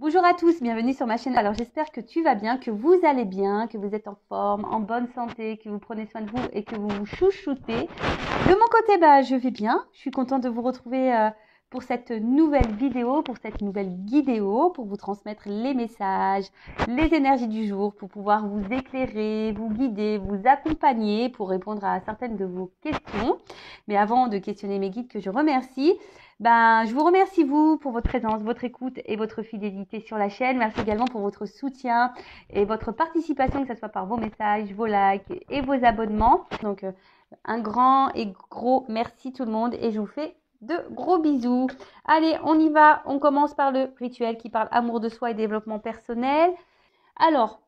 Bonjour à tous, bienvenue sur ma chaîne. Alors j'espère que tu vas bien, que vous allez bien, que vous êtes en forme, en bonne santé, que vous prenez soin de vous et que vous vous chouchoutez. De mon côté, je vais bien. Je suis contente de vous retrouver pour cette nouvelle vidéo, pour cette nouvelle guidéo, pour vous transmettre les messages, les énergies du jour, pour pouvoir vous éclairer, vous guider, vous accompagner, pour répondre à certaines de vos questions. Mais avant de questionner mes guides que je remercie, je vous remercie vous pour votre présence, votre écoute et votre fidélité sur la chaîne. Merci également pour votre soutien et votre participation, que ce soit par vos messages, vos likes et vos abonnements. Donc un grand et gros merci tout le monde et je vous fais de gros bisous. Allez, on y va. On commence par le rituel qui parle amour de soi et développement personnel. Alors,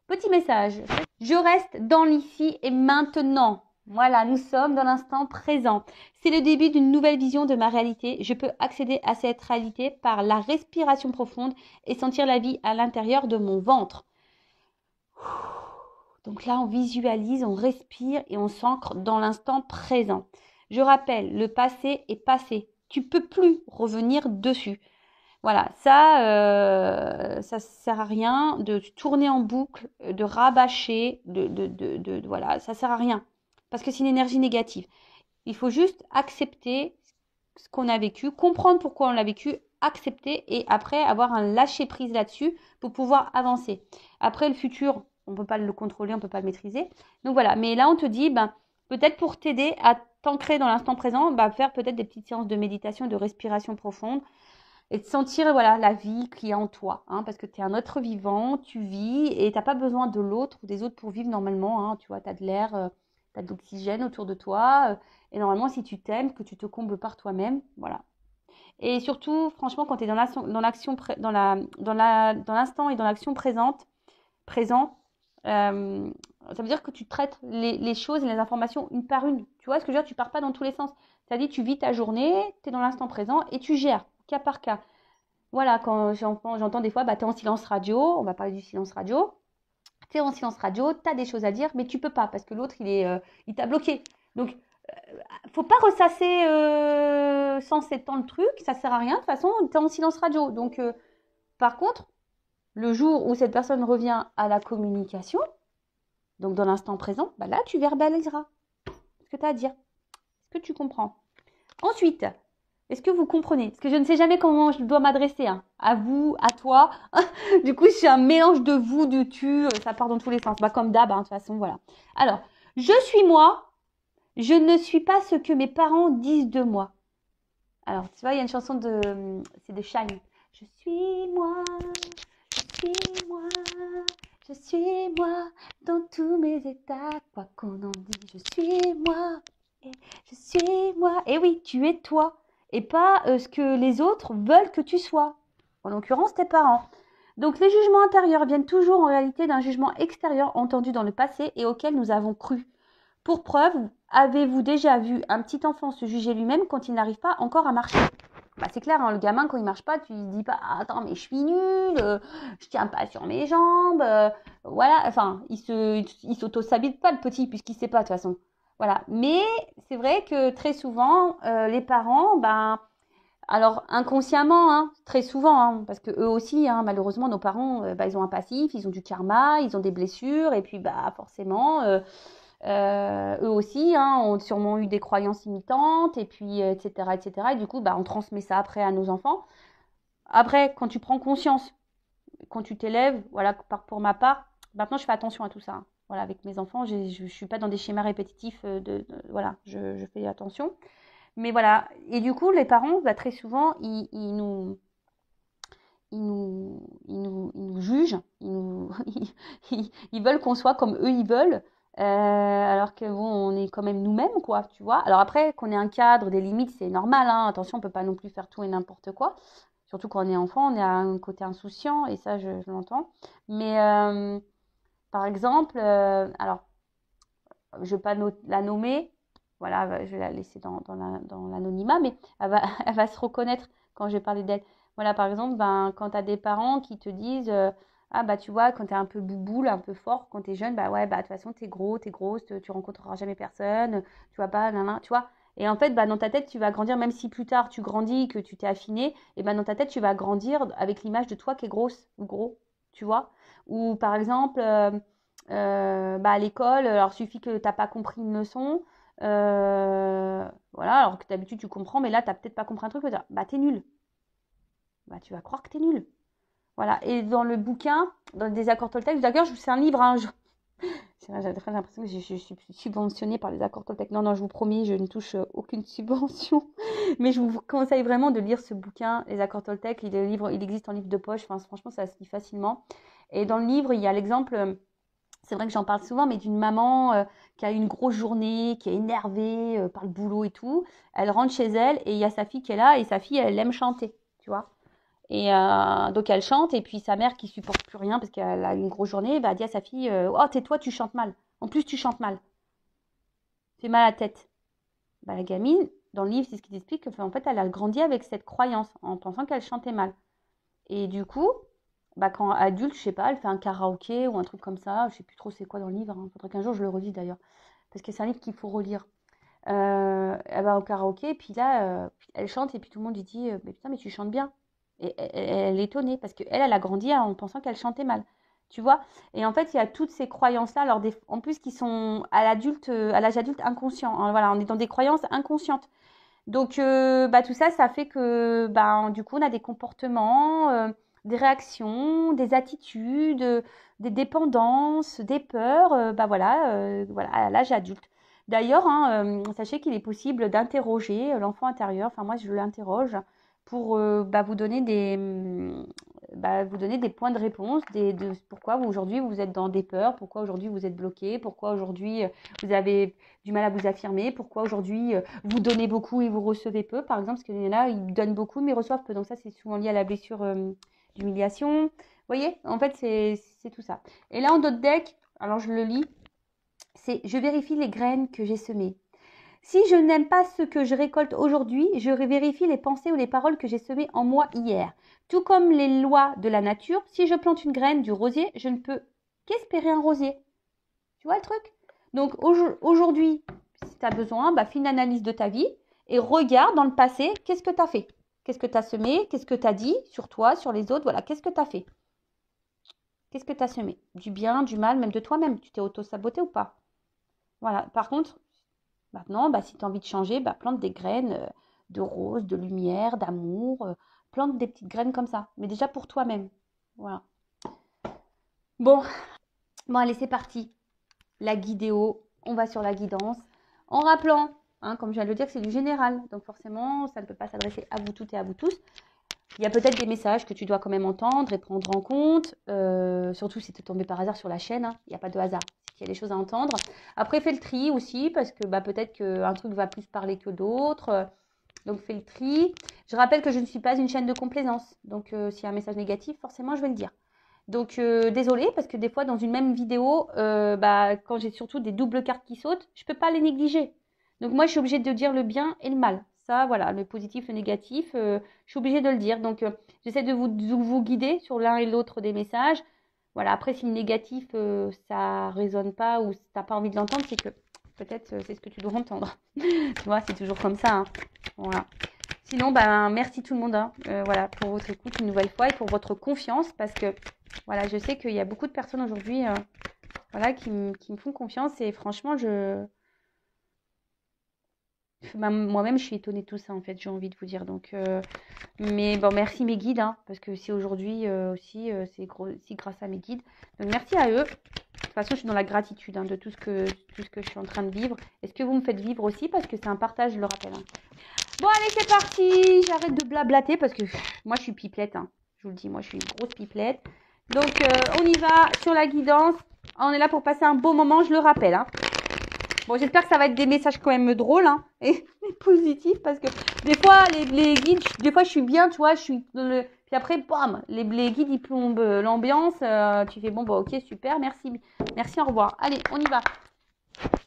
petit message. Je reste dans l'ici et maintenant. Voilà, nous sommes dans l'instant présent. C'est le début d'une nouvelle vision de ma réalité. Je peux accéder à cette réalité par la respiration profonde et sentir la vie à l'intérieur de mon ventre. Donc là, on visualise, on respire et on s'ancre dans l'instant présent. Je rappelle, le passé est passé. Tu peux plus revenir dessus. Voilà, ça sert à rien de tourner en boucle, de rabâcher, voilà, ça sert à rien. Parce que c'est une énergie négative. Il faut juste accepter ce qu'on a vécu, comprendre pourquoi on l'a vécu, accepter et après avoir un lâcher-prise là-dessus pour pouvoir avancer. Après, le futur, on ne peut pas le contrôler, on ne peut pas le maîtriser. Donc voilà, mais là, on te dit, peut-être pour t'aider à t'ancrer dans l'instant présent, faire peut-être des petites séances de méditation, de respiration profonde et de sentir voilà, la vie qui est en toi. Parce que tu es un être vivant, tu vis et tu n'as pas besoin de l'autre ou des autres pour vivre normalement. Tu vois, tu as de l'air, tu as de l'oxygène autour de toi. Et normalement, si tu t'aimes, que tu te combles par toi-même, voilà. Et surtout, franchement, quand tu es dans l'action, dans l'instant et dans l'action présent, ça veut dire que tu traites les choses et les informations une par une. Tu vois ce que je veux dire? Tu pars pas dans tous les sens. C'est-à-dire, tu vis ta journée, tu es dans l'instant présent et tu gères, cas par cas. Voilà, quand j'entends des fois, tu es en silence radio, on va parler du silence radio. Tu es en silence radio, tu as des choses à dire, mais tu peux pas parce que l'autre, il t'a bloqué. Donc, faut pas ressasser sans 7 ans le truc, ça sert à rien. De toute façon, tu es en silence radio. Donc, par contre, le jour où cette personne revient à la communication, donc dans l'instant présent, là, tu verbaliseras ce que tu as à dire. Est-ce que tu comprends? Ensuite, est-ce que vous comprenez? Parce que je ne sais jamais comment je dois m'adresser. À vous, à toi. Du coup, c'est un mélange de vous, de tu. Ça part dans tous les sens. Comme d'hab, de toute façon, voilà. Alors, je suis moi. Je ne suis pas ce que mes parents disent de moi. Alors, tu vois, il y a une chanson c'est de Shine. Je suis moi, je suis moi, je suis moi, dans tous mes états, quoi qu'on en dise, je suis moi, et je suis moi. Et oui, tu es toi, et pas ce que les autres veulent que tu sois, en l'occurrence tes parents. Donc les jugements intérieurs viennent toujours en réalité d'un jugement extérieur entendu dans le passé et auquel nous avons cru. Pour preuve, avez-vous déjà vu un petit enfant se juger lui-même quand il n'arrive pas encore à marcher? C'est clair, le gamin, quand il marche pas, tu ne dis pas « Attends, mais je suis nul, je tiens pas sur mes jambes. Voilà, enfin, il s'auto-sabite pas, le petit, puisqu'il sait pas, de toute façon. Voilà. Mais c'est vrai que très souvent, les parents, alors inconsciemment, très souvent, parce que eux aussi, malheureusement, nos parents, ils ont un passif, ils ont du karma, ils ont des blessures, et puis forcément, eux aussi ont sûrement eu des croyances imitantes, et puis etc., etc. Et du coup, on transmet ça après à nos enfants. Après, quand tu prends conscience, quand tu t'élèves, voilà, pour ma part, maintenant je fais attention à tout ça. Voilà, avec mes enfants, je ne suis pas dans des schémas répétitifs, voilà, je fais attention. Mais voilà, et du coup, les parents, très souvent, ils nous jugent, ils veulent qu'on soit comme eux ils veulent, alors que bon, on est quand même nous-mêmes, quoi, tu vois. Alors après, qu'on ait un cadre, des limites, c'est normal, attention, on peut pas non plus faire tout et n'importe quoi. Surtout quand on est enfant, on est à un côté insouciant, et ça, je l'entends. Mais par exemple, alors, je ne vais pas la nommer, voilà, je vais la laisser dans l'anonymat, mais elle va se reconnaître quand je vais parler d'elle. Voilà, par exemple, quand tu as des parents qui te disent tu vois, quand tu es un peu bouboule, un peu fort, quand tu es jeune, ouais, de toute façon, tu es gros, tu es grosse, tu rencontreras jamais personne, tu vois pas, tu vois. Et en fait, bah, dans ta tête, tu vas grandir, même si plus tard tu grandis, que tu t'es affiné, et bah, dans ta tête, tu vas grandir avec l'image de toi qui est grosse ou gros, tu vois. Ou par exemple, bah, à l'école, alors il suffit que tu n'as pas compris une leçon, voilà, alors que d'habitude tu comprends, mais là, tu n'as peut-être pas compris un truc, tu vas dire, bah, t'es nul. Bah, tu vas croire que t'es nul. Voilà. Et dans le bouquin, dans les accords Toltec, d'ailleurs, c'est un livre, hein, j'avais l'impression que je suis subventionnée par les accords Toltec. Non, non, je vous promets, je ne touche aucune subvention. Mais je vous conseille vraiment de lire ce bouquin, les accords Toltec. Il existe en livre de poche. Enfin, franchement, ça se lit facilement. Et dans le livre, il y a l'exemple, c'est vrai que j'en parle souvent, mais d'une maman qui a eu une grosse journée, qui est énervée par le boulot et tout. Elle rentre chez elle et il y a sa fille qui est là et sa fille, elle aime chanter, tu vois. Et donc elle chante et puis sa mère qui supporte plus rien parce qu'elle a une grosse journée va dire à sa fille oh tais-toi, tu chantes mal. En plus tu chantes mal. Fais mal à la tête. Bah, la gamine dans le livre c'est ce qu'il explique en fait elle a grandi avec cette croyance en pensant qu'elle chantait mal. Et du coup bah, quand adulte je sais pas elle fait un karaoké ou un truc comme ça, je sais plus trop c'est quoi dans le livre. Hein. Faudrait qu'un jour je le relise d'ailleurs parce que c'est un livre qu'il faut relire. Elle va au karaoké et puis là elle chante et puis tout le monde lui dit mais putain mais tu chantes bien. Et elle est étonnée parce qu'elle, elle a grandi en pensant qu'elle chantait mal. Tu vois? Et en fait, il y a toutes ces croyances-là, alors en plus qui sont à l'adulte, à l'âge adulte inconscient. Hein, voilà, on est dans des croyances inconscientes. Donc, bah, tout ça, ça fait que, bah, du coup, on a des comportements, des réactions, des attitudes, des dépendances, des peurs, bah voilà, voilà, à l'âge adulte. D'ailleurs, hein, sachez qu'il est possible d'interroger l'enfant intérieur. Enfin, moi, je l'interroge pour bah, vous donner des points de réponse, pourquoi aujourd'hui vous êtes dans des peurs, pourquoi aujourd'hui vous êtes bloqué, pourquoi aujourd'hui vous avez du mal à vous affirmer, pourquoi aujourd'hui vous donnez beaucoup et vous recevez peu, par exemple, parce qu'il y en a, ils donnent beaucoup mais reçoivent peu. Donc ça, c'est souvent lié à la blessure d'humiliation. Vous voyez, en fait, c'est tout ça. Et là, en d'autres deck, alors je le lis, c'est « Je vérifie les graines que j'ai semées ». Si je n'aime pas ce que je récolte aujourd'hui, je vérifie les pensées ou les paroles que j'ai semées en moi hier. Tout comme les lois de la nature, si je plante une graine du rosier, je ne peux qu'espérer un rosier. Tu vois le truc? Donc aujourd'hui, si tu as besoin, bah, fais une analyse de ta vie et regarde dans le passé, qu'est-ce que tu as fait? Qu'est-ce que tu as semé? Qu'est-ce que tu as dit sur toi, sur les autres? Voilà, qu'est-ce que tu as fait? Qu'est-ce que tu as semé? Du bien, du mal, même de toi-même. Tu t'es auto-saboté ou pas? Voilà. Par contre, maintenant, bah, si tu as envie de changer, bah, plante des graines de rose, de lumière, d'amour. Plante des petites graines comme ça. Mais déjà pour toi-même. Voilà. Bon, allez, c'est parti. La guidéo, on va sur la guidance. En rappelant, hein, comme je viens de le dire, que c'est du général. Donc forcément, ça ne peut pas s'adresser à vous toutes et à vous tous. Il y a peut-être des messages que tu dois quand même entendre et prendre en compte. Surtout si tu es tombé par hasard sur la chaîne. Hein. Il n'y a pas de hasard. Il y a des choses à entendre. Après, fais le tri aussi, parce que bah, peut-être qu'un truc va plus parler que d'autres. Donc, fais le tri. Je rappelle que je ne suis pas une chaîne de complaisance. Donc, s'il y a un message négatif, forcément, je vais le dire. Donc, désolée, parce que des fois, dans une même vidéo, bah, quand j'ai surtout des doubles cartes qui sautent, je ne peux pas les négliger. Donc, moi, je suis obligée de dire le bien et le mal. Ça, voilà, le positif, le négatif, je suis obligée de le dire. Donc, j'essaie de vous guider sur l'un et l'autre des messages. Voilà, après, si le négatif, ça résonne pas ou si tu n'as pas envie de l'entendre, c'est que peut-être c'est ce que tu dois entendre. Tu vois, c'est toujours comme ça. Hein. Voilà. Sinon, ben, merci tout le monde hein, voilà, pour votre écoute une nouvelle fois et pour votre confiance parce que voilà, je sais qu'il y a beaucoup de personnes aujourd'hui voilà, qui me font confiance et franchement, moi-même, je suis étonnée de tout ça en fait, j'ai envie de vous dire. Donc, mais bon, merci mes guides hein, parce que c'est aujourd'hui aussi, c'est aussi grâce à mes guides. Donc, merci à eux. De toute façon, je suis dans la gratitude hein, de tout ce que je suis en train de vivre. Est-ce que vous me faites vivre aussi parce que c'est un partage, je le rappelle. Hein. Bon, allez, c'est parti. J'arrête de blablater parce que moi, je suis pipelette. Hein. Je vous le dis, moi, je suis une grosse pipelette. Donc, on y va sur la guidance. On est là pour passer un beau moment, je le rappelle. Hein. Bon, j'espère que ça va être des messages quand même drôles hein, et positifs parce que des fois, les guides, des fois, je suis bien, tu vois, je suis dans le... Puis après, bam, les guides, ils plombent l'ambiance. Tu fais, bon, bah, ok, super, merci. Merci, au revoir. Allez, on y va.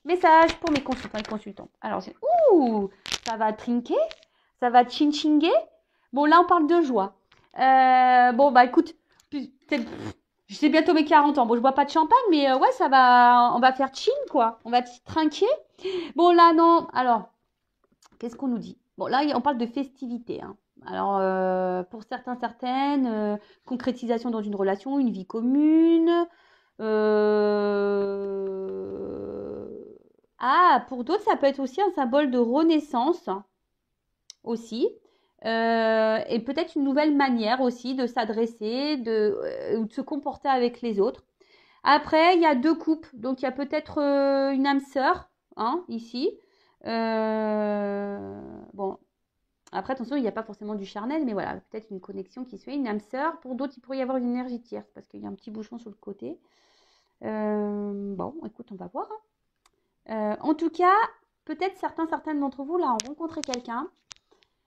Message pour mes consultants et consultantes. Alors, c'est... Ouh, ça va trinquer, ça va chinchingger. Bon, là, on parle de joie. Bon, bah, écoute, c'est bientôt mes 40 ans. Bon, je bois pas de champagne, mais ouais, on va faire chin, quoi. On va trinquer. Bon, là, non. Alors, Qu'est-ce qu'on nous dit? Bon, là, on parle de festivité, hein. Alors, pour certains, certaines, concrétisation dans une relation, une vie commune. Ah, pour d'autres, ça peut être aussi un symbole de renaissance, aussi. Et peut-être une nouvelle manière aussi de s'adresser, ou de se comporter avec les autres. Après, il y a deux couples. Donc, il y a peut-être une âme sœur, hein, ici. Bon, après, attention, il n'y a pas forcément du charnel, mais voilà, peut-être une connexion qui se fait, une âme sœur. Pour d'autres, il pourrait y avoir une énergie tierce parce qu'il y a un petit bouchon sur le côté. Bon, écoute, on va voir, hein. En tout cas, peut-être certaines d'entre vous, là, ont rencontré quelqu'un.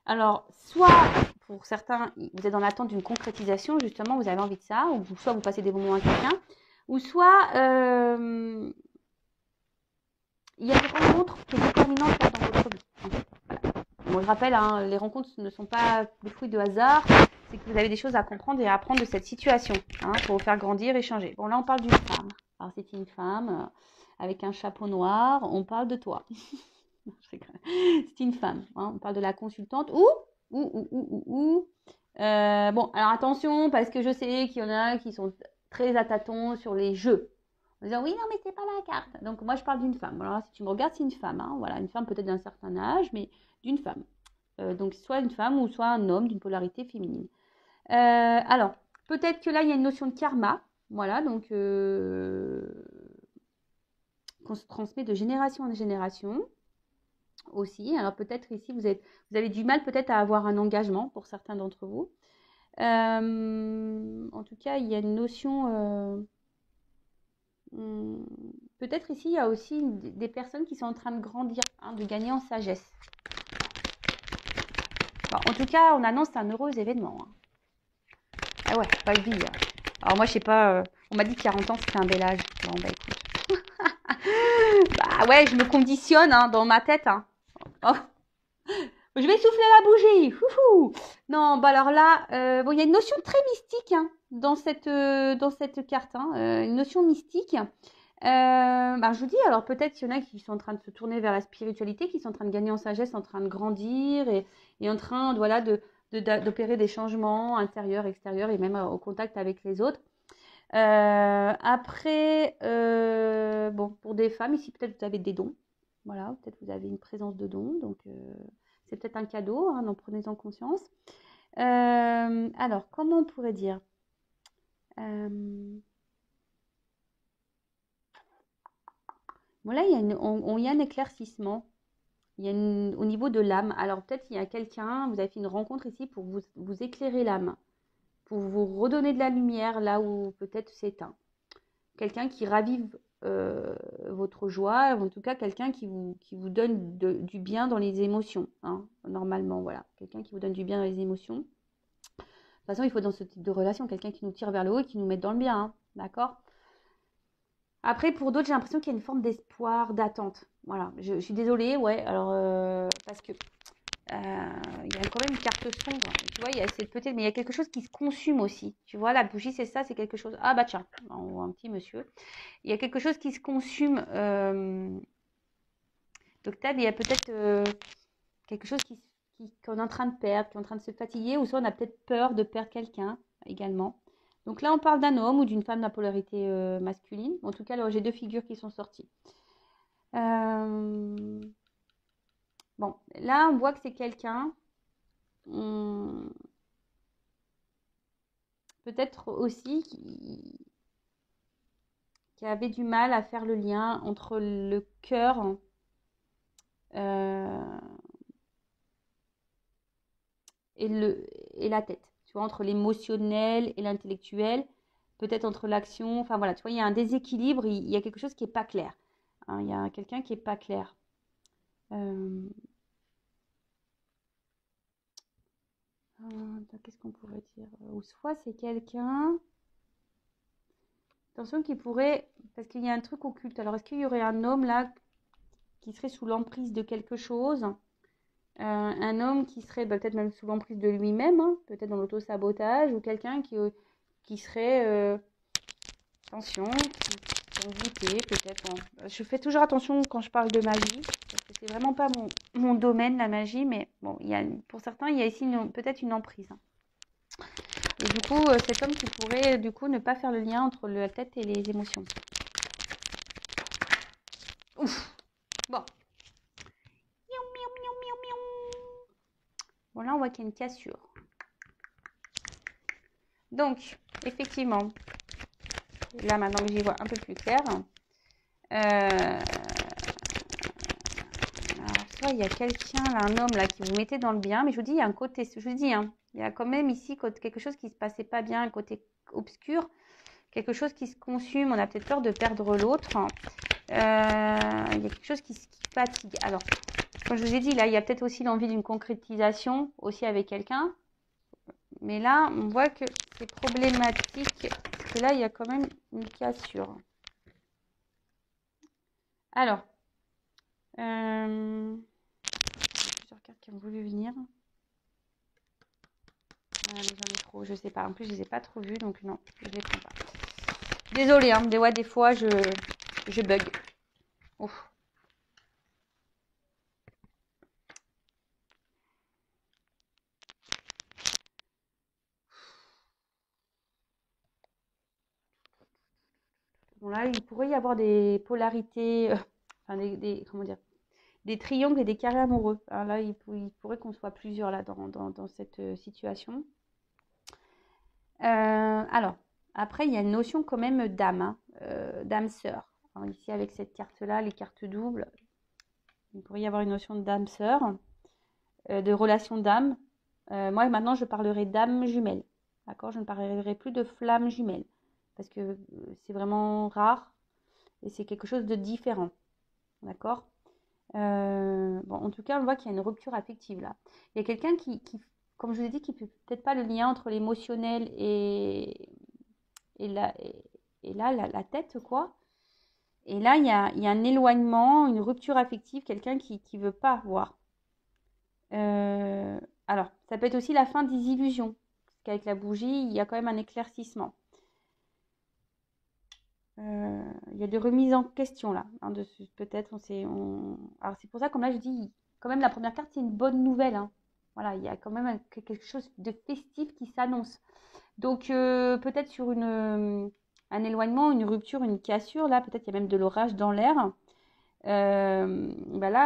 Alors, soit pour certains, vous êtes dans l'attente d'une concrétisation, justement, vous avez envie de ça, ou soit vous passez des bons moments avec quelqu'un, ou soit il y a une rencontre qui est déterminante dans votre vie. Voilà. Bon, je rappelle, hein, les rencontres ne sont pas le fruit de hasard, c'est que vous avez des choses à comprendre et à apprendre de cette situation, hein, pour vous faire grandir et changer. Bon, là, on parle d'une femme. Alors, c'est une femme avec un chapeau noir, on parle de toi. C'est une femme, hein, on parle de la consultante bon, alors attention, parce que je sais qu'il y en a qui sont très à tâtons sur les jeux. En disant, oui, non, mais c'est pas la carte. Donc, moi, je parle d'une femme. Alors, si tu me regardes, c'est une femme, hein, voilà, une femme peut-être d'un certain âge, mais d'une femme. Donc, soit une femme ou soit un homme d'une polarité féminine. Alors, peut-être que là, il y a une notion de karma, voilà, donc qu'on se transmet de génération en génération aussi. Alors, peut-être ici, vous avez du mal peut-être à avoir un engagement pour certains d'entre vous. En tout cas, il y a une notion... peut-être ici, il y a aussi des personnes qui sont en train de grandir, hein, de gagner en sagesse. Bon, en tout cas, on annonce un heureux événement, hein. Ah ouais, pas une vie, hein. Alors moi, je sais pas, on m'a dit que 40 ans, c'était un bel âge. Bon, bah écoute. Bah ouais, je me conditionne, hein, dans ma tête, hein. Oh. Je vais souffler la bougie. Fouhou. Non, bah alors là, bon, il y a une notion très mystique, hein, dans cette carte, hein, une notion mystique. Bah, je vous dis, alors peut-être qu'il y en a qui sont en train de se tourner vers la spiritualité, qui sont en train de gagner en sagesse, en train de grandir et en train, voilà, d'opérer des changements intérieurs, extérieurs et même au contact avec les autres. Après, bon, pour des femmes, ici peut-être vous avez des dons. Voilà, peut-être vous avez une présence de dons, donc c'est peut-être un cadeau, hein, en prenez-en conscience. Alors, comment on pourrait dire Bon, là, il y a un éclaircissement. Il y a au niveau de l'âme. Alors, peut-être il y a quelqu'un, vous avez fait une rencontre ici pour vous éclairer l'âme, pour vous redonner de la lumière là où peut-être c'est éteint. Quelqu'un qui ravive votre joie, en tout cas quelqu'un qui vous donne du bien dans les émotions, hein, normalement, voilà. Quelqu'un qui vous donne du bien dans les émotions. De toute façon, il faut dans ce type de relation quelqu'un qui nous tire vers le haut et qui nous mette dans le bien, hein, d'accord? Après, pour d'autres, j'ai l'impression qu'il y a une forme d'espoir, d'attente. Voilà, je suis désolée, ouais, alors, parce que il y a quand même une carte sombre, tu vois, peut-être, mais il y a quelque chose qui se consume aussi. Tu vois, la bougie, c'est ça, c'est quelque chose. Ah bah tiens, on voit un petit monsieur. Il y a quelque chose qui se consume. Donc, il y a peut-être quelque chose qu'on est en train de perdre, qui est en train de se fatiguer, ou soit on a peut-être peur de perdre quelqu'un également. Donc là, on parle d'un homme ou d'une femme de la polarité masculine. En tout cas, alors, j'ai deux figures qui sont sorties. Bon, là, on voit que c'est quelqu'un, peut-être aussi qui avait du mal à faire le lien entre le cœur et la tête. Tu vois, entre l'émotionnel et l'intellectuel, peut-être entre l'action. Enfin voilà, tu vois, il y a un déséquilibre, il y a quelque chose qui n'est pas clair, hein, il y a quelqu'un qui n'est pas clair. Qu'est-ce qu'on pourrait dire? Ou soit c'est quelqu'un, attention, qui pourrait, parce qu'il y a un truc occulte. Alors, est-ce qu'il y aurait un homme là qui serait sous l'emprise de quelque chose? Un homme qui serait peut-être même sous l'emprise de lui-même, hein, peut-être dans l'auto-sabotage, ou quelqu'un qui serait, attention, sensibilité, peut-être. Bon. Je fais toujours attention quand je parle de magie, parce que c'est vraiment pas mon domaine, la magie, mais bon, pour certains, il y a ici peut-être une emprise. Hein. Et du coup, cet homme qui pourrait du coup ne pas faire le lien entre la tête et les émotions. Ouf. Bon. Bon, là, on voit qu'il y a une cassure. Donc, effectivement, là, maintenant que j'y vois un peu plus clair, alors, soit il y a quelqu'un, là, un homme, là, qui vous mettait dans le bien, mais je vous dis, il y a un côté, je vous dis, hein, il y a quand même ici quelque chose qui ne se passait pas bien, un côté obscur, quelque chose qui se consume, on a peut-être peur de perdre l'autre. Il y a quelque chose qui fatigue. Alors, comme je vous ai dit, là, il y a peut-être aussi l'envie d'une concrétisation, aussi avec quelqu'un. Mais là, on voit que c'est problématique, parce que là, il y a quand même une cassure. Alors, plusieurs cartes qui ont voulu venir. Ah, mais j'en ai trop, je sais pas. En plus, je les ai pas trop vues, donc non, je les prends pas. Désolée, hein, des fois, je bug. Ouf. Bon, là, il pourrait y avoir des polarités, enfin, comment dire, des triangles et des carrés amoureux. Alors là, il pourrait qu'on soit plusieurs là dans cette situation. Alors, après, il y a une notion quand même d'âme, hein, d'âme sœur. Alors, ici, avec cette carte-là, les cartes doubles, il pourrait y avoir une notion d'âme sœur, de relation d'âme. Moi, maintenant, je parlerai d'âme jumelle. D'accord? Je ne parlerai plus de flamme jumelle. Parce que c'est vraiment rare et c'est quelque chose de différent. D'accord? Bon, en tout cas, on voit qu'il y a une rupture affective là. Il y a quelqu'un qui, comme je vous ai dit, qui ne fait peut-être pas le lien entre l'émotionnel et là, la tête, quoi. Et là, il y a un éloignement, une rupture affective, quelqu'un qui ne veut pas voir. Alors, ça peut être aussi la fin des illusions. Parce qu'avec la bougie, il y a quand même un éclaircissement. Il y a des remises en question là. Hein, peut-être, alors c'est pour ça, comme là je dis, quand même la première carte, c'est une bonne nouvelle. Hein. Voilà, il y a quand même quelque chose de festif qui s'annonce. Donc peut-être sur un éloignement, une rupture, une cassure, là peut-être il y a même de l'orage dans l'air. Là,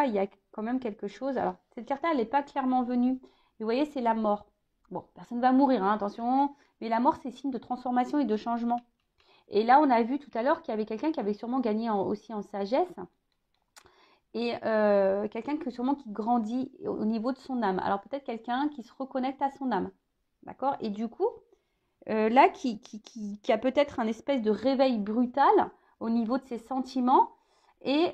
il y a quand même quelque chose. Alors, cette carte-là, elle n'est pas clairement venue. Vous voyez, c'est la mort. Bon, personne ne va mourir, hein, attention. Mais la mort, c'est signe de transformation et de changement. Et là, on a vu tout à l'heure qu'il y avait quelqu'un qui avait sûrement gagné aussi en sagesse. Et quelqu'un sûrement qui grandit au niveau de son âme. Alors, peut-être quelqu'un qui se reconnecte à son âme. D'accord? Et du coup, là, qui a peut-être un espèce de réveil brutal au niveau de ses sentiments. Et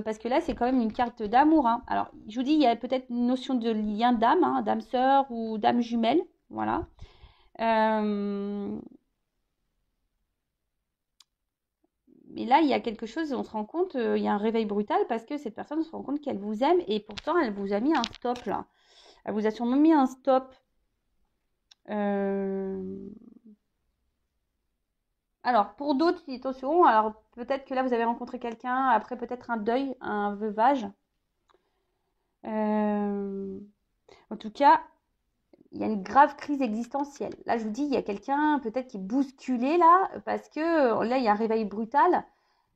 parce que là, c'est quand même une carte d'amour. Hein. Alors, je vous dis, il y a peut-être une notion de lien d'âme, hein, d'âme sœur ou d'âme jumelle. Voilà. Mais là, il y a quelque chose, on se rend compte, il y a un réveil brutal parce que cette personne se rend compte qu'elle vous aime et pourtant, elle vous a mis un stop là. Elle vous a sûrement mis un stop. Alors, pour d'autres, attention, alors peut-être que là, vous avez rencontré quelqu'un, après peut-être un deuil, un veuvage. En tout cas, il y a une grave crise existentielle. Là, je vous dis, il y a quelqu'un peut-être qui est bousculé là, parce que là, il y a un réveil brutal.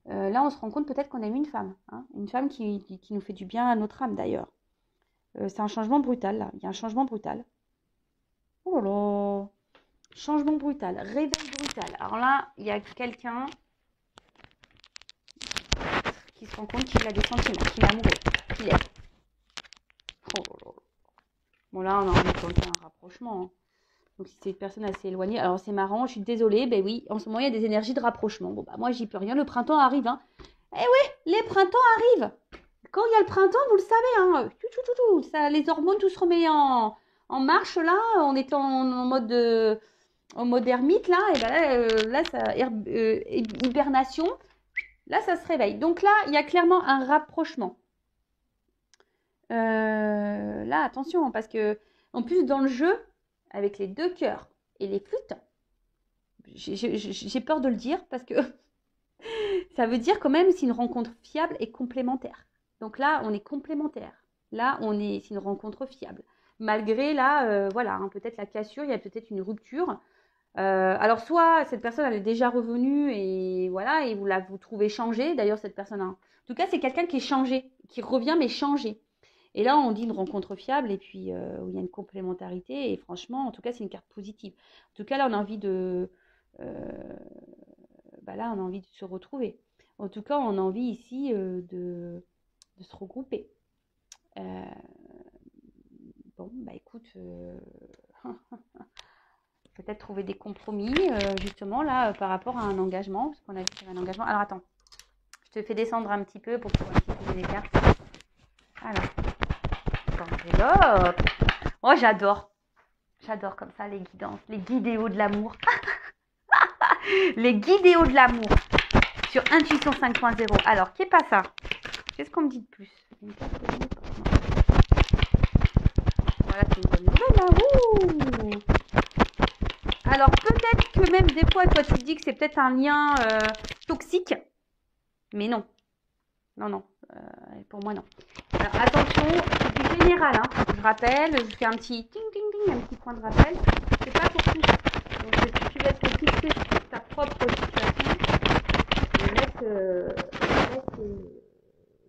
Là, on se rend compte peut-être qu'on aime une femme. Hein, une femme qui nous fait du bien à notre âme d'ailleurs. C'est un changement brutal là. Il y a un changement brutal. Oh là là. Changement brutal. Réveil brutal. Alors là, il y a quelqu'un qui se rend compte qu'il a des sentiments, qu'il est amoureux, qu'il est. Oh là là. Bon là, on a un rapprochement. Hein. Donc si c'est une personne assez éloignée, alors c'est marrant, je suis désolée, ben oui, en ce moment il y a des énergies de rapprochement. Bon bah moi j'y peux rien, le printemps arrive. Hein. Eh oui, les printemps arrivent. Quand il y a le printemps, vous le savez, hein, ça, les hormones, tout se remet en marche là, on est en mode ermite là, et ben là ça, hibernation, là ça se réveille. Donc là, il y a clairement un rapprochement. Là, attention, parce que en plus dans le jeu, avec les deux cœurs et les flûtes, j'ai peur de le dire parce que Ça veut dire quand même c'est une rencontre fiable et complémentaire. Donc là, on est complémentaire. Là, c'est une rencontre fiable. Malgré là, voilà, hein, peut-être la cassure, il y a peut-être une rupture. Alors soit cette personne elle est déjà revenue et voilà et vous trouvez changé. D'ailleurs cette personne, en tout cas c'est quelqu'un qui est changé, qui revient mais changé. Et là on dit une rencontre fiable et puis où il y a une complémentarité et franchement en tout cas c'est une carte positive. En tout cas là on a envie là on a envie de se retrouver. En tout cas on a envie ici de se regrouper. Bon bah écoute. Peut-être trouver des compromis, justement, là, par rapport à un engagement, parce qu'on a vu qu'il y avait un engagement. Alors, attends, je te fais descendre un petit peu pour pouvoir utiliser les cartes. Alors, enveloppe. Oh, j'adore. J'adore comme ça, les guidances, les guidéos de l'amour. Les guidéos de l'amour sur Intuition 5.0. Alors, qu'est pas ça? Qu'est-ce qu'on me dit de plus? Voilà, c'est une bonne nouvelle, là. Ouh. Alors, peut-être que même des fois, toi, tu te dis que c'est peut-être un lien toxique. Mais non. Non. Pour moi, non. Alors, attention, c'est du général. Hein. Je rappelle, je fais un petit ting, un petit point de rappel. C'est pas pour tout. Donc, si tu laisses fixer sur ta propre situation,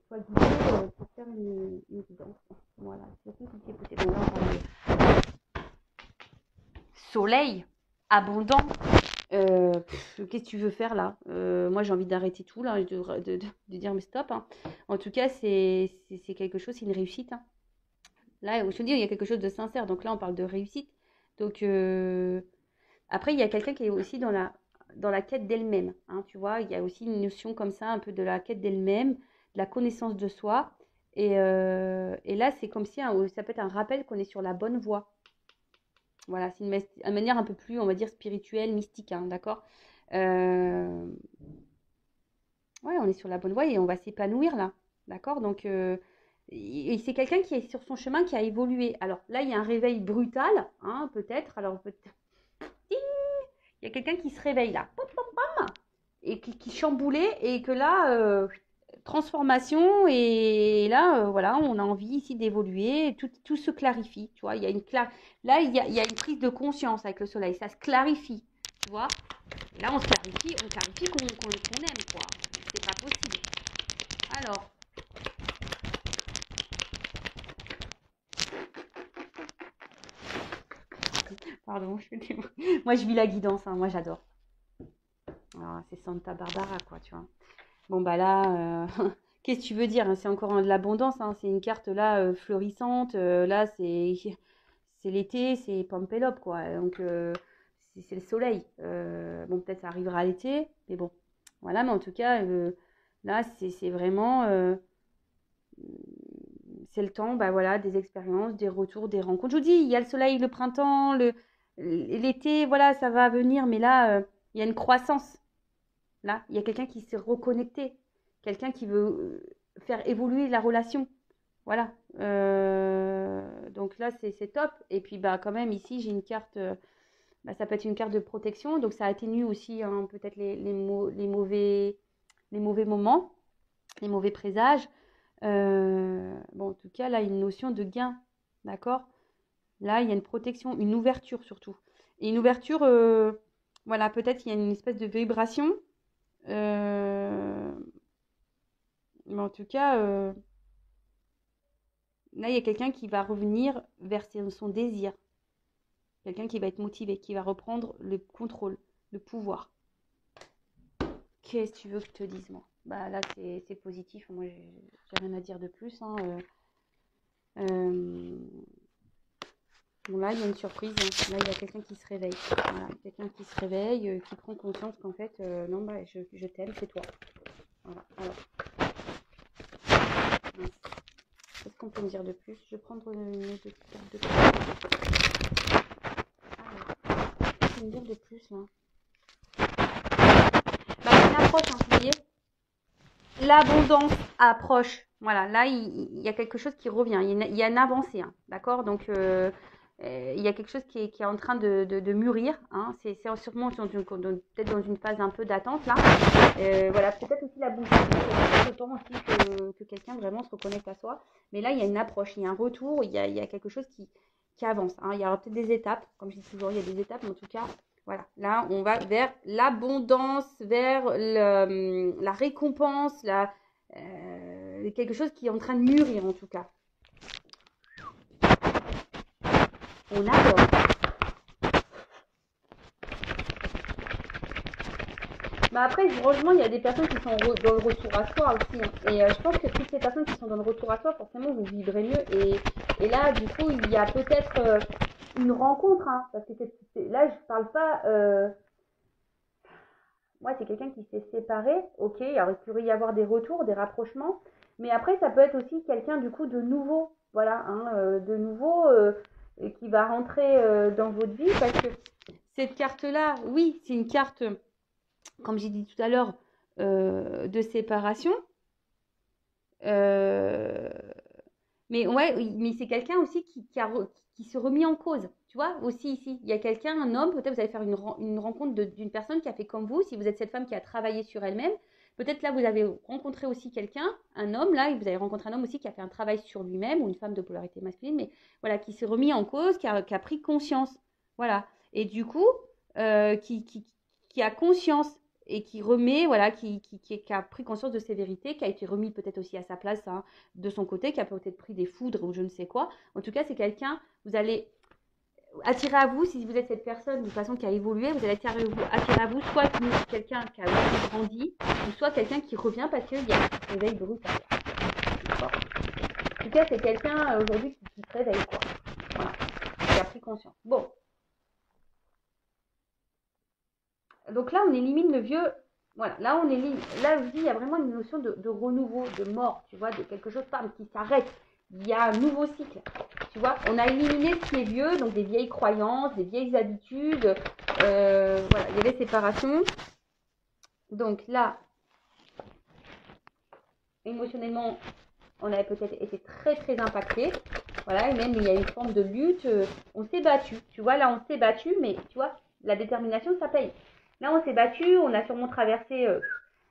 sois guidé pour faire une guidance. Voilà, c'est compliqué peut-être. Donc, là, on parle de soleil, abondant. Qu'est-ce que tu veux faire là? Moi j'ai envie d'arrêter tout là, de dire mais stop. Hein. En tout cas, c'est quelque chose, c'est une réussite. Hein. Là, je te dis, il y a quelque chose de sincère. Donc là, on parle de réussite. Donc après, il y a quelqu'un qui est aussi dans la quête d'elle-même. Hein, tu vois, il y a aussi une notion comme ça, un peu de la quête d'elle-même, de la connaissance de soi. Et là, c'est comme si ça peut être un rappel qu'on est sur la bonne voie. Voilà, c'est une manière un peu plus, on va dire, spirituelle, mystique, hein, d'accord? Ouais, on est sur la bonne voie et on va s'épanouir là, d'accord? Donc, et c'est quelqu'un qui est sur son chemin, qui a évolué. Alors là, il y a un réveil brutal, hein, peut-être. Alors, il y a quelqu'un qui se réveille là, pom, pom, pom, et qui chamboulait et que là, transformation et là, voilà, on a envie ici d'évoluer, tout se clarifie, tu vois, il y a là, il y a une prise de conscience avec le soleil, ça se clarifie, tu vois, et là, on clarifie qu'on aime, quoi, c'est pas possible. Alors, pardon, moi, je vis la guidance, hein, moi, j'adore. Alors, c'est Santa Barbara, quoi, tu vois. Bon, bah là, qu'est-ce que tu veux dire? Hein, c'est encore de l'abondance, hein, c'est une carte là fleurissante. Là, c'est l'été, c'est Pampelope, quoi. Donc, c'est le soleil. Bon, peut-être ça arrivera à l'été, mais bon. Voilà, mais en tout cas, là, c'est vraiment. C'est le temps, bah voilà, des expériences, des retours, des rencontres. Je vous dis, il y a le soleil, le printemps, l'été, voilà, ça va venir, mais là, il y a une croissance. Là, il y a quelqu'un qui s'est reconnecté, quelqu'un qui veut faire évoluer la relation. Voilà. Donc là, c'est top. Et puis, bah, quand même, ici, j'ai une carte. Bah, ça peut être une carte de protection. Donc, ça atténue aussi hein, peut-être les mauvais moments, les mauvais présages. Bon, en tout cas, là, il y a une notion de gain. D'accord? Là, il y a une protection, une ouverture surtout. Et une ouverture, voilà, peut-être il y a une espèce de vibration. Mais en tout cas, là, il y a quelqu'un qui va revenir vers son désir. Quelqu'un qui va être motivé, qui va reprendre le contrôle, le pouvoir. Qu'est-ce que tu veux que je te dise, moi? Bah là, c'est positif. Moi, j'ai rien à dire de plus. Hein. Bon, là, il y a une surprise. Hein. Là, il y a quelqu'un qui se réveille. Voilà, quelqu'un qui se réveille, qui prend conscience qu'en fait, non, bah, je t'aime, c'est toi. Voilà, alors. Qu'est-ce qu'on peut me dire de plus? Je vais prendre une autre carte de plus. Alors, qu'est-ce qu'on peut me dire de plus, là? Bah, une approche, hein, vous voyez? L'abondance approche. Voilà, là, il y a quelque chose qui revient. Il y a une avancée, hein, d'accord? Donc, il y a quelque chose qui est en train de mûrir. Hein. C'est sûrement peut-être dans une phase un peu d'attente là. Voilà, peut-être aussi la bouche. C'est le temps aussi que quelqu'un vraiment se reconnecte à soi. Mais là, il y a une approche, il y a un retour, il y a quelque chose qui avance. Hein. Il y aura peut-être des étapes, comme je dis toujours, il y a des étapes, mais en tout cas, voilà. Là, on va vers l'abondance, vers la récompense, quelque chose qui est en train de mûrir en tout cas. On adore. Bah après, franchement, il y a des personnes qui sont dans le retour à soi aussi. Hein. Et je pense que toutes ces personnes qui sont dans le retour à soi, forcément, vous vivrez mieux. Et là, du coup, il y a peut-être une rencontre. Hein, parce que là, je parle pas... moi, c'est quelqu'un qui s'est séparé. Ok, il pourrait y avoir des retours, des rapprochements. Mais après, ça peut être aussi quelqu'un, du coup, de nouveau. Voilà, hein, de nouveau, qui va rentrer dans votre vie. Parce que cette carte-là, oui, c'est une carte... comme j'ai dit tout à l'heure, de séparation. Mais ouais, mais c'est quelqu'un aussi qui se remet en cause. Tu vois, aussi ici, il y a quelqu'un, un homme, peut-être vous allez faire une rencontre d'une personne qui a fait comme vous, si vous êtes cette femme qui a travaillé sur elle-même. Peut-être là, vous avez rencontré aussi quelqu'un, un homme, là, et vous avez rencontré un homme aussi qui a fait un travail sur lui-même, ou une femme de polarité masculine, mais voilà, qui s'est remis en cause, qui a pris conscience. Voilà. Et du coup, qui a conscience et qui remet, voilà, qui a pris conscience de ses vérités, qui a été remis peut-être aussi à sa place hein, de son côté, qui a peut-être pris des foudres ou je ne sais quoi. En tout cas, c'est quelqu'un, vous allez attirer à vous, si vous êtes cette personne de façon qui a évolué, vous allez attirer à vous soit quelqu'un qui a aussi grandi, ou soit quelqu'un qui revient parce qu'il y a un réveil brut. En tout cas, c'est quelqu'un aujourd'hui qui se réveille, quoi. Voilà, qui a pris conscience. Bon. Donc là, on élimine le vieux. Voilà, là, on élimine. Là, je dis, il y a vraiment une notion de renouveau, de mort, tu vois, de quelque chose qui s'arrête. Il y a un nouveau cycle. Tu vois, on a éliminé ce qui est vieux, donc des vieilles croyances, des vieilles habitudes. Voilà, il y a des séparations. Donc là, émotionnellement, on avait peut-être été très très impacté. Voilà, et même il y a une forme de lutte. On s'est battu. Tu vois, là, on s'est battu, mais tu vois, la détermination, ça paye. Là, on s'est battu, on a sûrement traversé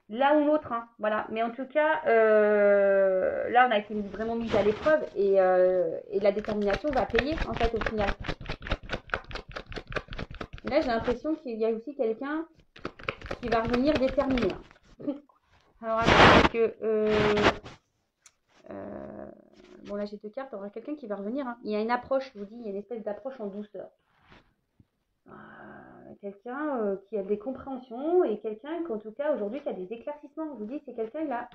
l'un ou l'autre. Hein, voilà. Mais en tout cas, là, on a été vraiment mis à l'épreuve et la détermination va payer, en fait, au final. Et là, j'ai l'impression qu'il y a aussi quelqu'un qui va revenir déterminé. Hein. Alors, attends, parce que... bon, là, j'ai deux cartes. Il y aura quelqu'un qui va revenir. Hein. Il y a une approche, je vous dis, il y a une espèce d'approche en douceur. Quelqu'un qui a des compréhensions et quelqu'un qui en tout cas aujourd'hui qui a des éclaircissements. Je vous dis c'est quelqu'un qui a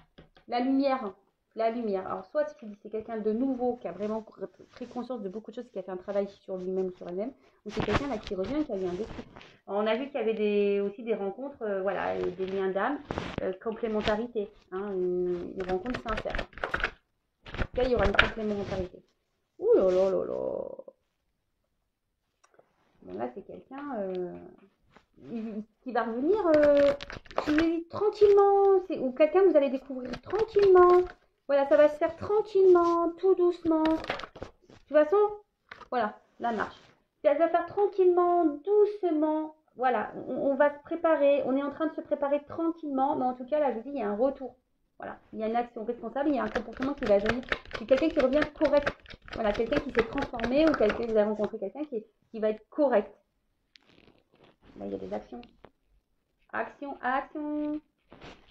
la lumière. La lumière. Alors soit c'est quelqu'un de nouveau qui a vraiment pris conscience de beaucoup de choses, qui a fait un travail sur lui-même ou sur elle-même, ou c'est quelqu'un là qui revient et qui a eu un déclic. On a vu qu'il y avait aussi des rencontres, voilà, des liens d'âme, complémentarité, hein, une rencontre sincère. En tout cas, il y aura une complémentarité. Ouh là là là là. Bon là c'est quelqu'un qui va revenir tranquillement, ou quelqu'un que vous allez découvrir tranquillement. Voilà, ça va se faire tranquillement, tout doucement. De toute façon, voilà, la marche. Ça va faire tranquillement, doucement. Voilà, on va se préparer, on est en train de se préparer tranquillement, mais en tout cas, là, je vous dis, il y a un retour. Voilà, il y a une action responsable, il y a un comportement qui va venir. C'est quelqu'un qui revient correct. Voilà, quelqu'un qui s'est transformé ou quelqu'un, vous avez rencontré quelqu'un qui va être correct. Là, il y a des actions. Action, action.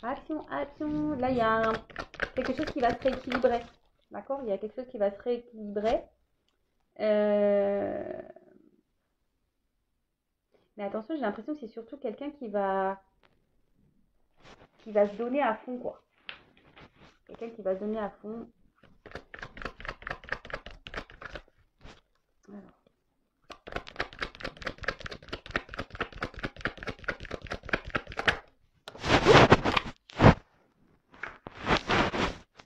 Action, action. Là, il y a quelque chose qui va se rééquilibrer. D'accord? Il y a quelque chose qui va se rééquilibrer. Mais attention, j'ai l'impression que c'est surtout quelqu'un qui va se donner à fond, quoi. Quelqu'un qui va se donner à fond. Alors.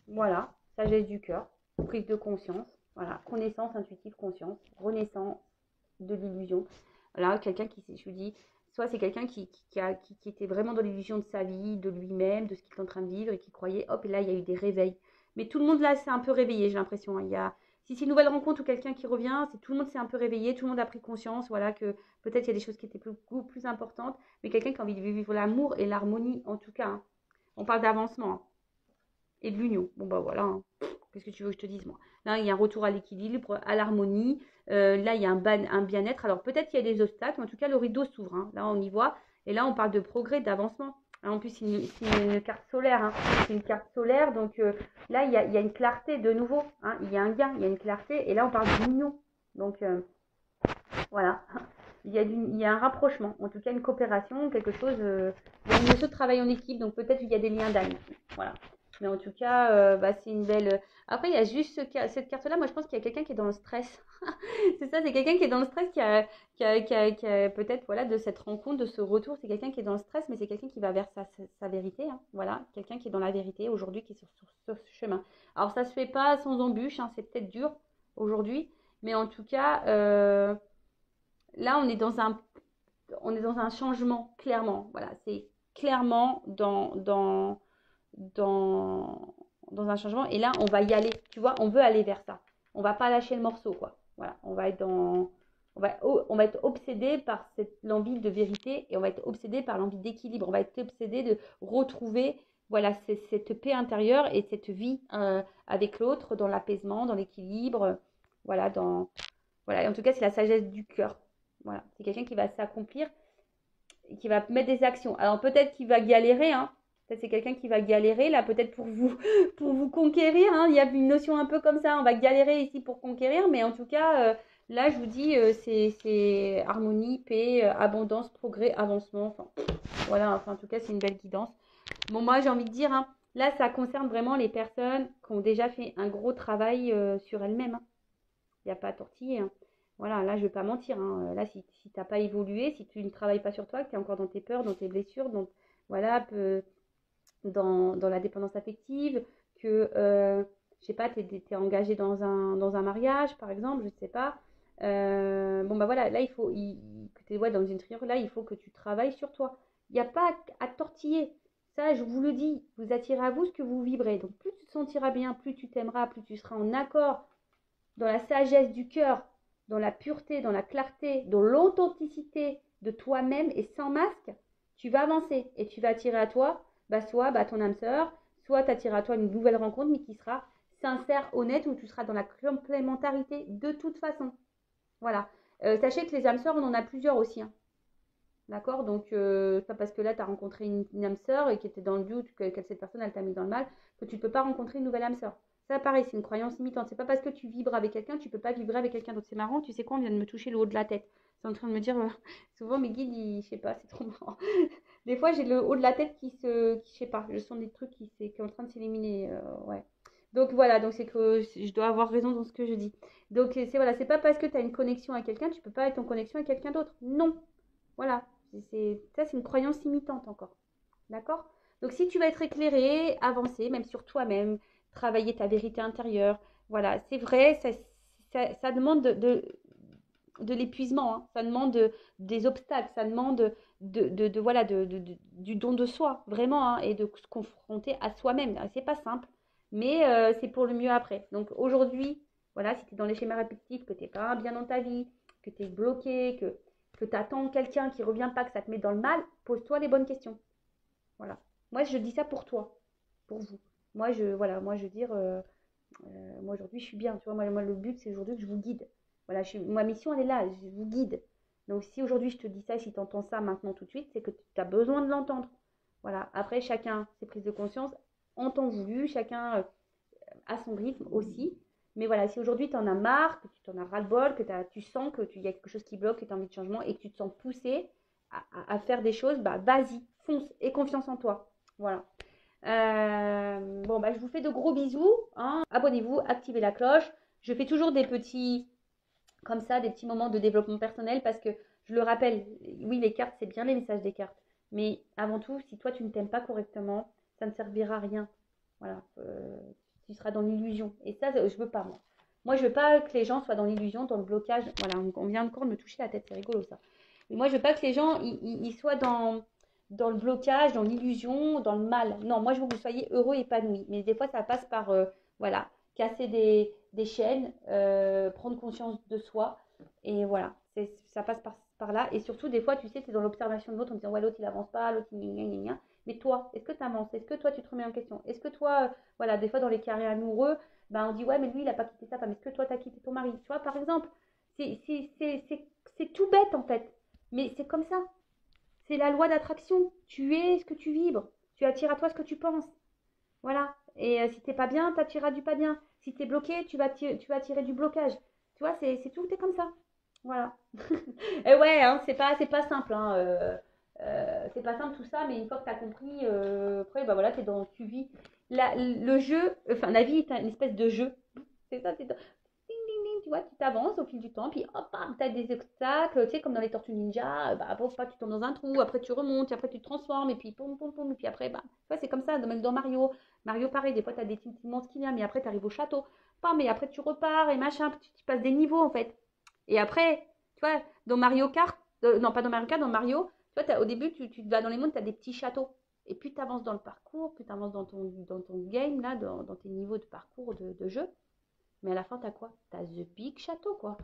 Voilà, sagesse du cœur, prise de conscience, voilà, connaissance intuitive, conscience, renaissance de l'illusion. Voilà, quelqu'un qui, je vous dis, soit c'est quelqu'un qui était vraiment dans l'illusion de sa vie, de lui-même, de ce qu'il est en train de vivre et qui croyait, hop, et là il y a eu des réveils. Mais tout le monde là s'est un peu réveillé, j'ai l'impression. Hein. Si c'est une nouvelle rencontre ou quelqu'un qui revient, c'est tout le monde s'est un peu réveillé, tout le monde a pris conscience, voilà, que peut-être il y a des choses qui étaient beaucoup plus importantes, mais quelqu'un qui a envie de vivre l'amour et l'harmonie, en tout cas, hein. On parle d'avancement hein, et de l'union. Bon, bah voilà, hein. Qu'est-ce que tu veux que je te dise, moi? Là, il y a un retour à l'équilibre, à l'harmonie. Là, il y a un bien-être. Alors, peut-être qu'il y a des obstacles, mais en tout cas, le rideau s'ouvre, hein. Là, on y voit. Et là, on parle de progrès, d'avancement. En plus, c'est une carte solaire, hein. C'est une carte solaire. Donc, là, il y a une clarté de nouveau, hein. Il y a un gain, il y a une clarté. Et là, on parle d'union. Donc, voilà. Il y a un rapprochement, en tout cas une coopération, quelque chose. Il y a une notion de travail en équipe, donc peut-être qu'il y a des liens d'âme. Voilà. Mais en tout cas, bah, c'est une belle. Après, il y a juste cette carte-là. Moi, je pense qu'il y a quelqu'un qui est dans le stress. C'est ça, c'est quelqu'un qui est dans le stress, qui a peut-être voilà, de cette rencontre, de ce retour. C'est quelqu'un qui est dans le stress, mais c'est quelqu'un qui va vers sa vérité. Hein. Voilà, quelqu'un qui est dans la vérité aujourd'hui, qui est sur ce chemin. Alors, ça se fait pas sans embûche, hein, c'est peut-être dur aujourd'hui, mais en tout cas. Là, on est dans un changement, clairement. Voilà, c'est clairement dans un changement. Et là, on va y aller. Tu vois, on veut aller vers ça. On va pas lâcher le morceau, quoi. Voilà, on va être on va être obsédé par l'envie de vérité et on va être obsédé par l'envie d'équilibre. On va être obsédé de retrouver, voilà, cette paix intérieure et cette vie avec l'autre dans l'apaisement, dans l'équilibre. Voilà, voilà. En tout cas, c'est la sagesse du cœur. Voilà, c'est quelqu'un qui va s'accomplir et qui va mettre des actions. Alors peut-être qu'il va galérer, hein. Peut-être c'est quelqu'un qui va galérer là, peut-être pour vous conquérir. Hein. Il y a une notion un peu comme ça. On va galérer ici pour conquérir, mais en tout cas, là, je vous dis, c'est harmonie, paix, abondance, progrès, avancement. Enfin, voilà. Enfin, en tout cas, c'est une belle guidance. Bon, moi, j'ai envie de dire, hein, là, ça concerne vraiment les personnes qui ont déjà fait un gros travail sur elles-mêmes. Hein. Il n'y a pas à tortiller. Hein. Voilà, là, je ne vais pas mentir. Hein. Là, si tu n'as pas évolué, si tu ne travailles pas sur toi, que tu es encore dans tes peurs, dans tes blessures, donc voilà, dans la dépendance affective, que, je sais pas, tu es engagé dans un mariage, par exemple, je ne sais pas. Bon, bah voilà, là, que tu es ouais, dans une triangle, là, il faut que tu travailles sur toi. Il n'y a pas à tortiller. Ça, je vous le dis, vous attirez à vous ce que vous vibrez. Donc, plus tu te sentiras bien, plus tu t'aimeras, plus tu seras en accord dans la sagesse du cœur, dans la pureté, dans la clarté, dans l'authenticité de toi-même et sans masque, tu vas avancer et tu vas attirer à toi soit ton âme sœur, soit t'attirer à toi une nouvelle rencontre, mais qui sera sincère, honnête, où tu seras dans la complémentarité de toute façon. Voilà. Sachez que les âmes sœurs, on en a plusieurs aussi. Hein. D'accord. Donc, pas parce que là, tu as rencontré une âme sœur et qui était dans le doute, que cette personne, elle t'a mis dans le mal, que tu ne peux pas rencontrer une nouvelle âme sœur. Ça, pareil, c'est une croyance limitante. C'est pas parce que tu vibres avec quelqu'un, tu peux pas vibrer avec quelqu'un d'autre. C'est marrant, tu sais quoi, on vient de me toucher le haut de la tête. C'est en train de me dire, souvent mes guides, je sais pas, c'est trop marrant. Des fois, j'ai le haut de la tête je sais pas, je sens des trucs qui est en train de s'éliminer. Ouais. Donc voilà, donc c'est que je dois avoir raison dans ce que je dis. Donc voilà, c'est pas parce que tu as une connexion avec quelqu'un, tu peux pas être en connexion avec quelqu'un d'autre. Non. Voilà. Ça, c'est une croyance limitante encore. D'accord. Donc si tu vas être éclairé, avancer, même sur toi-même, travailler ta vérité intérieure. Voilà, c'est vrai, ça demande de l'épuisement, hein. Ça demande des obstacles, ça demande voilà, du don de soi, vraiment, hein, et de se confronter à soi-même. C'est pas simple, mais c'est pour le mieux après. Donc aujourd'hui, voilà, si tu es dans les schémas répétitifs, que tu n'es pas bien dans ta vie, que tu es bloqué, que tu attends quelqu'un qui ne revient pas, que ça te met dans le mal, pose-toi les bonnes questions. Voilà. Moi, je dis ça pour toi, pour vous. Voilà, moi, je veux dire, moi aujourd'hui, je suis bien. Tu vois, moi le but, c'est aujourd'hui que je vous guide. Voilà, ma mission, elle est là, je vous guide. Donc, si aujourd'hui, je te dis ça, si tu entends ça maintenant tout de suite, c'est que tu as besoin de l'entendre. Voilà. Après, chacun ses prises de conscience en temps voulu, chacun à son rythme aussi. Mais voilà, si aujourd'hui tu en as marre, que tu t'en as ras-le-bol, que tu sens qu'il y a quelque chose qui bloque, que tu as envie de changement et que tu te sens poussé à faire des choses, bah vas-y, fonce et confiance en toi. Voilà. Bon, bah, je vous fais de gros bisous. Hein. Abonnez-vous, activez la cloche. Je fais toujours des petits, comme ça, des petits moments de développement personnel parce que, je le rappelle, oui, les cartes, c'est bien les messages des cartes. Mais avant tout, si toi, tu ne t'aimes pas correctement, ça ne servira à rien. Voilà. Tu seras dans l'illusion. Et ça, je veux pas, moi. Moi, je veux pas que les gens soient dans l'illusion, dans le blocage. Voilà, on vient encore de me toucher la tête, c'est rigolo ça. Mais moi, je veux pas que les gens ils soient dans le blocage, dans l'illusion, dans le mal. Non, moi, je veux que vous soyez heureux, épanouis. Mais des fois, ça passe par, voilà, casser des chaînes, prendre conscience de soi. Et voilà, ça passe par là. Et surtout, des fois, tu sais, tu es dans l'observation de l'autre en disant, ouais, l'autre, il avance pas, l'autre, il gna gna gna. Mais toi, est-ce que tu avances? Est-ce que toi, tu te remets en question? Est-ce que toi, voilà, des fois, dans les carrés amoureux, ben, on dit, ouais, mais lui, il a pas quitté sa femme. Est-ce que toi, tu as quitté ton mari? Tu vois, par exemple, c'est tout bête, en fait. Mais c'est comme ça. C'est la loi d'attraction. Tu es ce que tu vibres. Tu attires à toi ce que tu penses. Voilà. Et si t'es pas bien, t'attireras du pas bien. Si t'es bloqué, tu vas attirer du blocage. Tu vois, c'est tout, t'es comme ça. Voilà. Et ouais, hein, c'est pas simple. Hein, c'est pas simple tout ça, mais une fois que t'as compris, après, bah voilà, tu vis. Le jeu, enfin, la vie est une espèce de jeu. C'est ça, ding, ding, ding, tu vois, tu t'avances au fil du temps, puis hop, tu as des obstacles, tu sais, comme dans les Tortues Ninja, bah, après, pas, tu tombes dans un trou, après tu remontes, après tu te transformes, et puis poum, poum, poum, et puis après, bah, tu vois, c'est comme ça, même dans Mario. Mario, pareil, des fois, tu as des petits monstres qui viennent, mais après, tu arrives au château, pas, mais après, tu repars, et machin, tu passes des niveaux, en fait. Et après, tu vois, dans Mario Kart, non, pas dans Mario Kart, dans Mario, tu vois, au début, tu vas dans les mondes, tu as des petits châteaux. Et plus tu avances dans le parcours, plus tu avances dans ton game, là, dans tes niveaux de parcours de jeu, mais à la fin, t'as quoi? T'as The Big Château, quoi.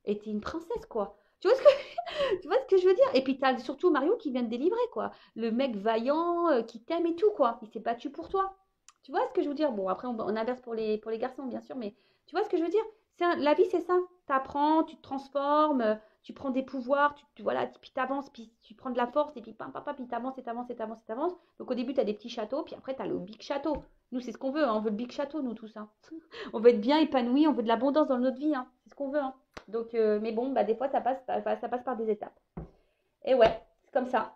Et t'es une princesse, quoi. Tu vois ce que je veux dire? Et puis t'as surtout Mario qui vient te délivrer, quoi. Le mec vaillant qui t'aime et tout, quoi. Il s'est battu pour toi. Tu vois ce que je veux dire? Bon, après, on inverse pour les garçons, bien sûr, mais tu vois ce que je veux dire? La vie, c'est ça. T'apprends, tu te transformes, tu prends des pouvoirs, voilà, puis t'avances, puis tu prends de la force, et puis pam, pam, pam, puis t'avances, et t'avances, et t'avances, et t'avances. Donc au début, t'as des petits châteaux, puis après, t'as le big château. Nous, c'est ce qu'on veut, hein. On veut le big château, nous, tout ça. On veut être bien épanoui, on veut de l'abondance dans notre vie, hein. C'est ce qu'on veut, hein. Donc, mais bon, bah, des fois, ça passe par des étapes. Et ouais, c'est comme ça.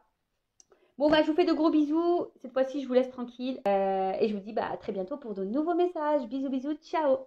Bon, bah, je vous fais de gros bisous. Cette fois-ci, je vous laisse tranquille. Et je vous dis bah, à très bientôt pour de nouveaux messages. Bisous, bisous, ciao.